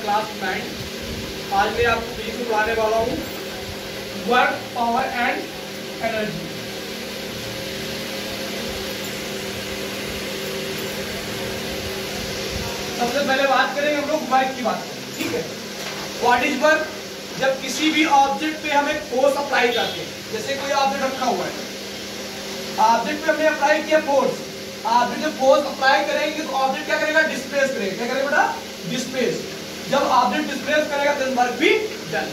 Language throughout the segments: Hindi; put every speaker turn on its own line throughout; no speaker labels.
क्लास 9। आज मैं आपको फिजिक्स में पढ़ाने वाला हूँ वर्क, पावर एंड एनर्जी। सबसे पहले बात करेंगे हम लोग वर्क की बात करेंगे, ठीक है। What is work? जब किसी भी ऑब्जेक्ट पे हम एक फोर्स अप्लाई करते हैं, जैसे कोई ऑब्जेक्ट रखा हुआ है, ऑब्जेक्ट पे हमने अप्लाई किया फोर्स, ऑब्जेक्ट जब फोर्स अप्लाई करेंगे तो ऑब्जेक्ट क्या करेगा? डिस्प्लेस करेगा। क्या करेगा बेटा? डिस्प्लेस। जब ऑब्जेक्ट डिस्प्लेस करेगा देन वर्क भी डन।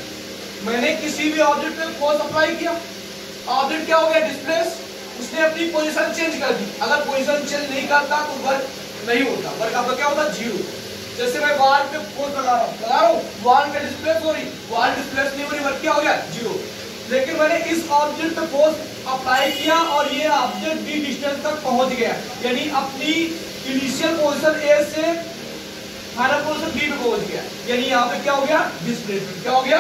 मैंने किसी भी ऑब्जेक्ट पे फोर्स अप्लाई किया, ऑब्जेक्ट क्या हो गया? डिस्प्लेस। उसने अपनी पोजीशन चेंज कर दी। अगर पोजीशन चेंज नहीं करता तो वर्क नहीं होता, वर्क आपका क्या होता? जीरो। जैसे मैं वॉल पे फोर्स लगा रहा हूं, वॉल पे डिस्प्लेस हो रही, वॉल डिस्प्लेस नहीं हो रही, वर्क क्या हो गया? जीरो। लेकिन मैंने इस ऑब्जेक्ट पे फोर्स अप्लाई किया और ये ऑब्जेक्ट डी डिस्टेंस तक पहुंच गया, यानी अपनी इनिशियल पोजीशन ए से फाइनल पोजीशन बी पे पहुंच गया, यानी यहाँ पे क्या हो गया? डिस्प्लेसमेंट। क्या हो गया?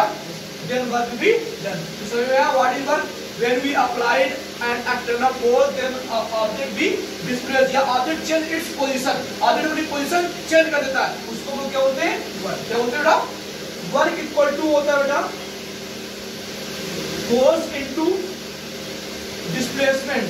देन वर्क भी डन। तो समझ में आया what is work? When we applied an external force, then object be displaced या object change its position, object अपनी पोजीशन चेंज कर देता है, उसको हम लोग क्या बोलते हैं? वर्क। क्या बोलते हैं बेटा? वर्क इक्वल टू होता है बेटा फोर्स इनटू डिस्प्लेसमेंट।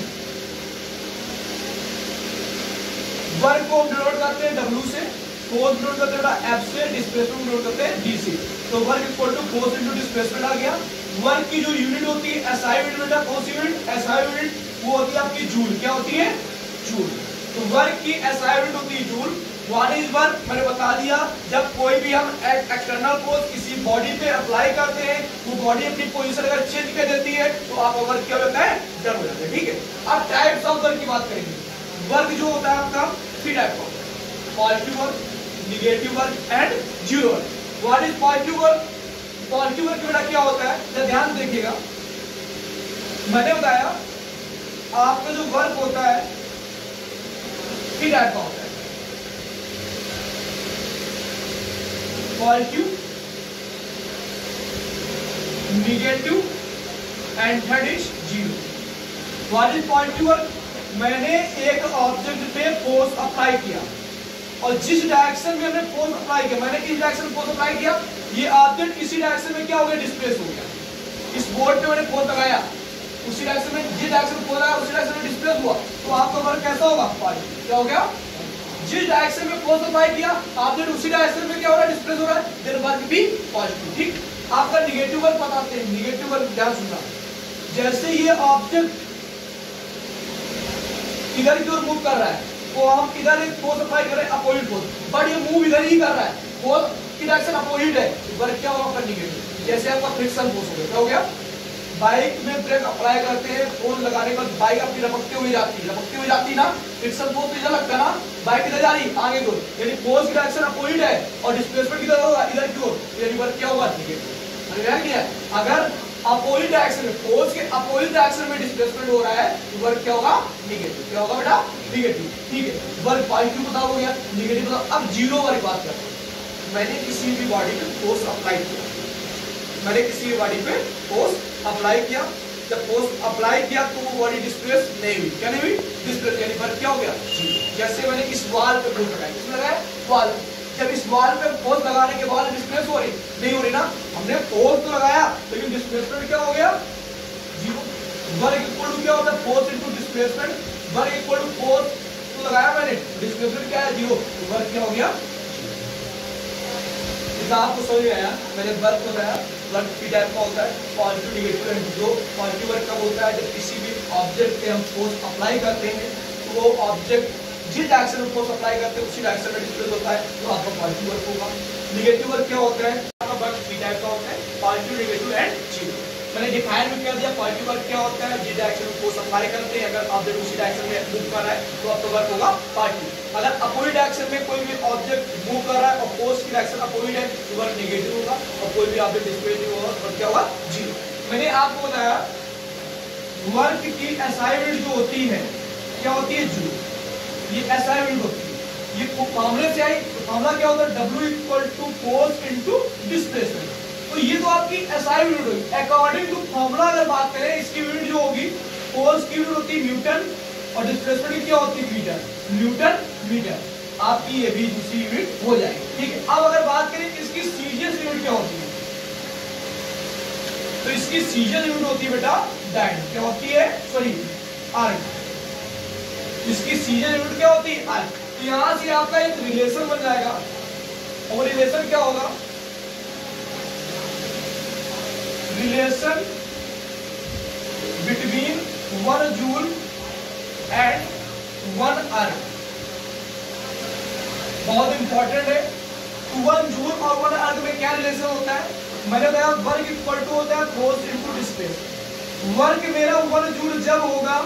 वर्क को हम डिनोट करते हैं W से, फोर्स डिनोट करते हैं बेटा F से, डिस्प्लेसमेंट डिनोट करते हैं D से। तो work equal to force into displacement आ गया। वर्क की जो यूनिट होती है एसआई यूनिट बेटा, कौन सी यूनिट? एसआई यूनिट वो होती है आपकी जूल। क्या होती है? जूल। तो वर्क की एसआई यूनिट होती है जूल। What is work? मैंने बता दिया, जब कोई भी हम एक्सटर्नल फोर्स किसी बॉडी पे अप्लाई करते हैं, वो बॉडी अपनी पोजीशन अगर चेंज कर देती है तो आपका वर्क क्या होता है? डन हो जाता है, ठीक है। अब टाइप्स ऑफ वर्क की बात करेंगे। वर्क जो होता है आपका 3 टाइप का, positive work, negative work and zero work. What is positive work? Positive work बेटा क्या होता है? जरा ध्यान देखिएगा, मैंने बताया आपका जो वर्क होता है 3 टाइप का होता है, positive, negative and third is zero. What is positive work? मैंने एक ऑब्जेक्ट पे फोर्स अप्लाई किया और जिस डायरेक्शन में हमने फोर्स अप्लाई किया, मैंने किस डायरेक्शन में फोर्स अप्लाई किया, ये ऑब्जेक्ट इसी डायरेक्शन में क्या हो गया? डिस्प्लेस हो गया। इस बोर्ड पे मैंने फोर्स लगाया, उसी डायरेक्शन में, जिस डायरेक्शन में फोर्स लगाया उसी डायरेक्शन में डिस्प्लेस हुआ, तो आपका वर्क कैसा होगा? पॉजिटिव। क्या हो गया? जिस डायरेक्शन में फोर्स अप्लाई किया ऑब्जेक्ट उसी डायरेक्शन में क्या हो रहा है? डिस्प्लेस हो रहा है, देन वर्क भी पॉजिटिव, ठीक। आपका नेगेटिव वर्क बताते हैं। नेगेटिव वर्क ध्यान सुनना, जैसे ये ऑब्जेक्ट इधर की ओर मूव कर रहा है तो हम इधर एक फोर्स अप्लाई कर रहे हैं, अपोजिट फोर्स, बट ये मूव इधर ही कर रहा है, फोर्स की डायरेक्शन अपोजिट है, वर्क क्या होगा? आपका नेगेटिव। जैसे आपका फ्रिक्शन फोर्स हो गया, क्या हो गया? बाइक में ब्रेक अप्लाई करते हैं, फोर्स लगाने के बाद बाइक अपनी लपकते हुए जाती ना, फ्रिक्शन फोर्स तो इधर लगता है ना, बाइक इधर जा रही आगे की ओर, यानी फोर्स की डायरेक्शन अपोजिट है और डिस्प्लेसमेंट किधर होगा? इधर की ओर, यानी वर्क क्या होगा? नेगेटिव। समझ में आया? अगर अपोजिट डायरेक्शन में, फोर्स के अपोजिट डायरेक्शन में डिस्प्लेसमेंट हो रहा है तो वर्क क्या होगा? नेगेटिव। क्या होगा बेटा? नेगेटिव, ठीक है। वर्क पॉजिटिव बताओ हो गया, नेगेटिव बताओ। अब जीरो वर्क बात करते हैं। मैंने किसी भी बॉडी पे फोर्स अप्लाई किया, मैंने किसी भी बॉडी पे फोर्स अप्लाई किया, जब फोर्स अप्लाई किया तो वो बॉडी डिस्प्लेस नहीं हुई। क्या नहीं हुई? डिस्प्लेस, यानी वर्क क्या हो गया? जीरो। जैसे मैंने इस वॉल पे फोर्स लगाया, किसमें लगाया? वॉल। जब इस वॉल पे फोर्स लगाने के बाद डिस्प्लेस हो रही नहीं हो रही ना, हमने फोर्स तो लगाया लेकिन डिस्प्लेसमेंट क्या हो गया? जीरो। वर्क इक्वल टू क्या होता है? Force into displacement. Work equal to force तो लगाया मैंने, डिस्प्लेसमेंट क्या है? जीरो। तो वर्क क्या हो गया? इतना आपको समझ में आया? मैंने वर्क बताया, वर्क की टाइप का होता है positive, negative and zero. Positive work कब होता है? जब किसी भी ऑब्जेक्ट पे हम फोर्स अप्लाई करते हैं तो वो ऑब्जेक्ट जिस डायरेक्शन में फोर्स अप्लाई करते हैं उसी डायरेक्शन में डिस्प्लेस होता है, तो आपका पॉजिटिव वर्क होगा। नेगेटिव वर्क क्या होता है? आपका वर्क 3 टाइप का होता है, पॉजिटिव, नेगेटिव एंड जीरो। मैंने डिफाइन भी कर दिया पॉजिटिव वर्क क्या होता है? जिस डायरेक्शन में फोर्स अप्लाई करते हैं, अगर ऑब्जेक्ट उसी डायरेक्शन में मूव कर रहा है तो आपका वर्क होगा पॉजिटिव। अगर अपोजिट डायरेक्शन में कोई भी ऑब्जेक्ट मूव कर रहा है और फोर्स की डायरेक्शन अपोजिट है तो वर्क नेगेटिव होगा, और कोई भी ऑब्जेक्ट डिस्प्लेस नहीं होगा तो क्या होगा? जीरो। मैंने आपको बताया वर्क की एसआई यूनिट जो होती है क्या होती है? जूल। ये एसआई यूनिट होती है, ये फॉर्मूले से आई, तो फॉर्मूला क्या होता है? W equal to force into displacement. तो ये तो आपकी एसआई यूनिट होगी। अकॉर्डिंग टू फॉर्मूला अगर बात करें, इसकी यूनिट जो होगी, फोर्स की यूनिट होती है न्यूटन और डिस्प्लेसमेंट की क्या होती है? मीटर। Newton metre. आपकी ये भी दूसरी यूनिट हो जाएगी, ठीक है। अब अगर बात करें इसकी इसकी सीजन यूनिट होती है बेटा डाइन, क्या होती है, सॉरी आर्क। इसकी सीजन यूनिट क्या होती है, आर्क। तो यहां से आपका एक रिलेशन बन जाएगा, और रिलेशन क्या होगा, रिलेशन बिटवीन 1 जूल एंड 1 अर्क। बहुत इंपॉर्टेंट है। तो 1 जूल और 1 अर्क में क्या रिलेशन होता है, मैंने बताया वर्क इक्वल टू होता है फोर्स इनटू डिस्प्लेस। वर्क मेरा 1 जूल जब होगा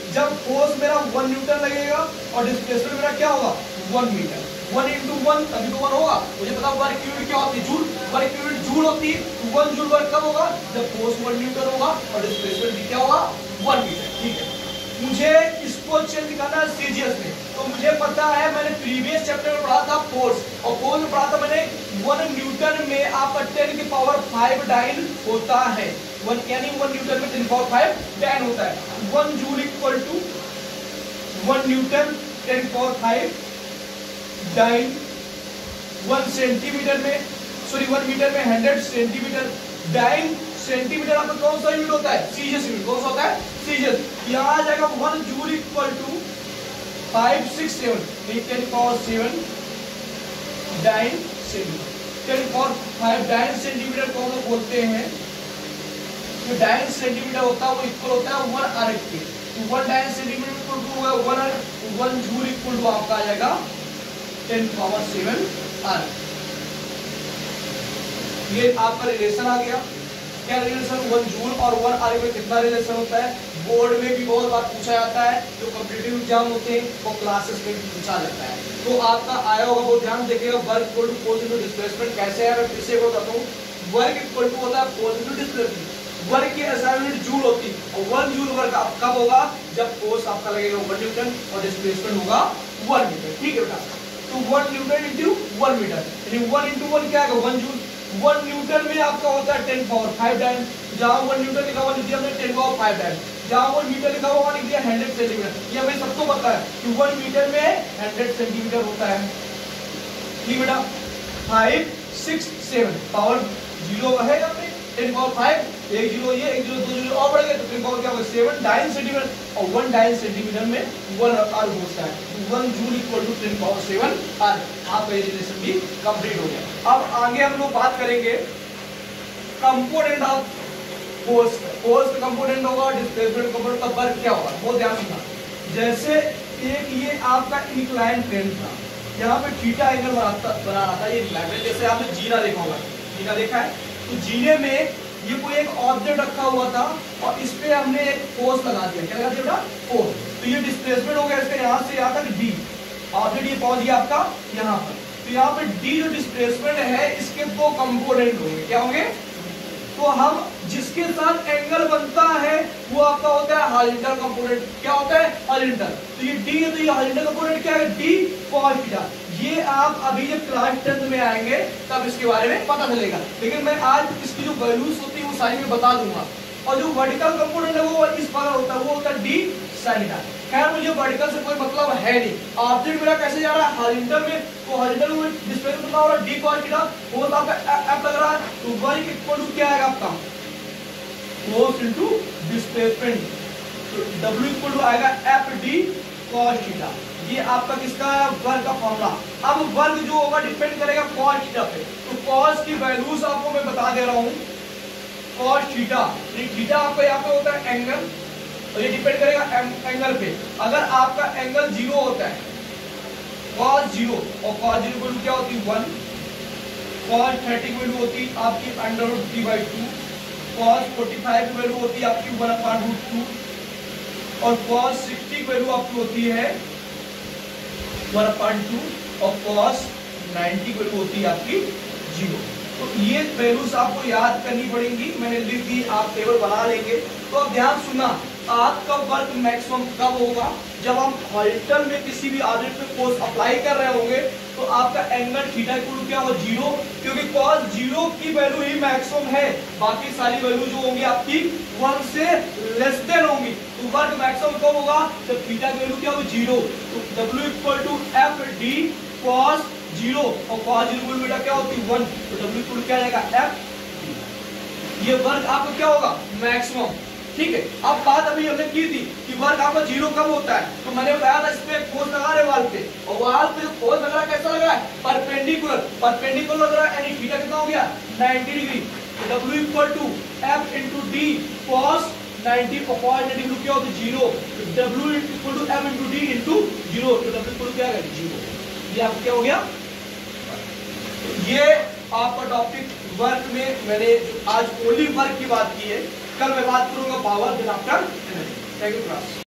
जब फोर्स मेरा 1 न्यूटन लगेगा और डिस्प्लेसमेंट मेरा क्या होगा 1 मीटर। 1 इंटू 1 तभी तो 1 होगा। मुझे पता वर्क यूनिट क्या होती है, जूल। वर्क यूनिट जूल होती है। 1 जूल वर्क कब होगा, जब फोर्स 1 न्यूटन होगा और डिस्प्लेसमेंट भी क्या होगा 1 मीटर। ठीक है, मुझे इसको चेंज करना है सीजीएस में। तो मुझे पता है, मैंने प्रीवियस चैप्टर में पढ़ा था फोर्स, और फोर्स में पढ़ा था मैंने 1 न्यूटन में आपका 10 की पावर 5 डाइन होता है। 1 यानी 1 न्यूटन में 10 की पावर 5 डाइन होता है। 1 जूल इक्वल टू 1 न्यूटन 10 की पावर 5 डाइन। 1 सेंटीमीटर में, सॉरी 1 मीटर में 100 सेंटीमीटर। डाइन सेंटीमीटर आपका कौन सा यूनिट होता है, सीजीएस यूनिट। कौन सा होता है, सीजीएस। यहाँ आ जाएगा 1 joule equal to 567 10 power 7 dyne centimetre. 10 power 5 dyne centimetre को हम बोलते हैं, जो डाइन सेंटीमीटर होता है वो इक्वल होता है 1 अर्क के। तो 1 डाइन सेंटीमीटर इक्वल टू होगा 1 अर्क। 1 जूल इक्वल टू आपका आ जाएगा 10 पावर 7 अर्क। ये आपका रिलेशन आ गया। क्या रिलेशन, 1 जूल और 1 अर्क में कितना रिलेशन होता है, बोर्ड में भी बहुत बार पूछा जाता है। जो कॉम्पिटिटिव एग्जाम होते हैं वो क्लासेस में भी पूछा जाता है। तो आपका आया होगा, बहुत ध्यान देखिएगा। Work equal to force into displacement कैसे है, मैं फिर से बताता हूँ। वर्क इक्वल टू होता है फोर्स इनटू डिस्प्लेसमेंट। वर्क की असाइनमेंट जूल होती है, और 1 जूल वर्क कब होगा, जब फोर्स आपका लगेगा 1 न्यूटन और डिस्प्लेसमेंट होगा 1 मीटर। ठीक है बेटा, तो 1 न्यूटन इंटू 1 मीटर, यानी 1 इंटू 1 क्या है 1 जूल। 1 न्यूटन में आपका होता है 10 पावर 5 डाइन। जहां 1 न्यूटन लिखा हुआ लिख दिया हमने 10 पावर 5 डाइन। जहां 1 मीटर लिखा हुआ लिख दिया 100 सेंटीमीटर। ये हमें सबको पता है कि 1 मीटर में 100 सेंटीमीटर होता है। ठीक बेटा, 5 6 7 पावर 0 है अपने 10 पावर 5, एक जीरो ये, एक जीरो 2 जीरो और बढ़ गए तो 10 पावर क्या होगा 7 डाइन सेंटीमीटर, और 1 डाइन सेंटीमीटर में 1 अर्क होता है। 1 जूल इक्वल टू 10 पावर 7 अर्क। आपका ये रिलेशन भी कंप्लीट हो गया। अब आगे हम लोग बात करेंगे कंपोनेंट ऑफ फोर्स। फोर्स का कंपोनेंट होगा, डिस्प्लेसमेंट कंपोनेंट का वर्क क्या होगा, बहुत ध्यान रखना। जैसे एक ये आपका इंक्लाइन प्लेन था, यहाँ पे थीटा एंगल बना रहा था, ये इंक्लाइन। जैसे आपने जीना देखा होगा, जीना देखा है, तो जीने में ये कोई एक ऑब्जेक्ट रखा हुआ था और इस पे हमने एक फोर्स लगा दिया। क्या लगा दिया, फोर्स। तो ये डिस्प्लेसमेंट हो गया इसका, यहाँ से यहाँ तक डी। ऑब्जेक्ट ये पहुंच गया आपका यहाँ पर। तो यहाँ पे डी जो डिस्प्लेसमेंट है, इसके 2 कंपोनेंट होंगे। क्या होंगे, तो हम जिसके साथ एंगल बनता है वो आपका होता है हॉरिजॉन्टल कंपोनेंट। क्या होता है, हॉरिजॉन्टल। तो ये डी है, तो ये हॉरिजॉन्टल कंपोनेंट क्या है, डी कॉस थीटा। ये आप अभी जब क्लास 10 में आएंगे तब इसके बारे में पता चलेगा, लेकिन मैं आज इसकी जो वैल्यूज होती है वो सारी मैं बता दूंगा। और जो वर्टिकल कंपोनेंट है वो इस प्रकार होता है, वो होता है डी साइन थीटा। खैर मुझे वर्टिकल से कोई मतलब है नहीं। ऑब्जेक्ट मेरा कैसे जा रहा है, हॉरिजॉन्टल में, तो हॉरिजॉन्टल में डिस्प्लेसमेंट कितना हो रहा है, डी कॉस थीटा। फोर्स आपका एफ लग रहा है, तो वर्क इक्वल टू क्या आएगा आपका, फोर्स इनटू डिस्प्लेसमेंट। तो डब्ल्यू इक्वल टू आएगा एफ डी कॉस थीटा। ये आपका किसका है, वर्क का फॉर्मूला। अब वर्क जो होगा डिपेंड करेगा कॉस थीटा पे। तो कॉस की वैल्यूज आपको मैं बता दे रहा हूं। कॉस थीटा, थीटा आपका यहाँ पे होता है एंगल, और ये डिपेंड करेगा एंगल पे। अगर आपका एंगल 0 होता है, कॉस 0, और कॉस 0 की वैल्यू क्या होती है 1। कॉस 30 की वैल्यू होती है आपकी √3/2। कॉस 45 की वैल्यू होती है आपकी 1/√2, और कॉस 60 की वैल्यू आपकी होती है 1/2, और cos 90 की वैल्यू होती है आपकी 0। तो ये वैल्यूज आपको याद करनी पड़ेंगी, मैंने लिख दी, आप टेबल बना लेंगे। तो अब ध्यान सुनना, आपका वर्क मैक्सिमम कब होगा, जब हम हॉरिजॉन्टल में किसी भी ऑब्जेक्ट पे फोर्स अप्लाई कर रहे होंगे। तो आपका एंगल थीटा इक्वल टू क्या होगा 0, क्योंकि cos 0 की वैल्यू ही मैक्सिमम है। बाकी सारी वैल्यू जो होंगी आपकी 1 से लेस देन होंगी। तो वर्क मैक्सिमम कब होगा, जब थीटा की वैल्यू क्या होगी 0। तो W equal to F D cos 0, और cos 0 की वैल्यू क्या होती है 1। तो W इक्वल क्या आएगा एफ। ये वर्क आपका क्या होगा, मैक्सिमम। ठीक है, अब बात अभी हमने की थी कि वर्क आपका 0 कब होता है, तो मैंने बताया था इस पे फोर्स लगा रहे वाल पे, और वाल पे जो फोर्स लग रहा है कैसा लग रहा है, परपेंडिकुलर लग रहा है, यानी थीटा कितना हो गया 90 degree. W equal to F into D cos 90 cos 90 क्या होता है 0, W equal to F into D into 0, तो W इक्वल क्या है 0। ये आपको क्या हो गया, ये आपका टॉपिक वर्क में मैंने आज ओनली वर्क की बात की है। कल मैं बात करूंगा power, then after. Thank you class.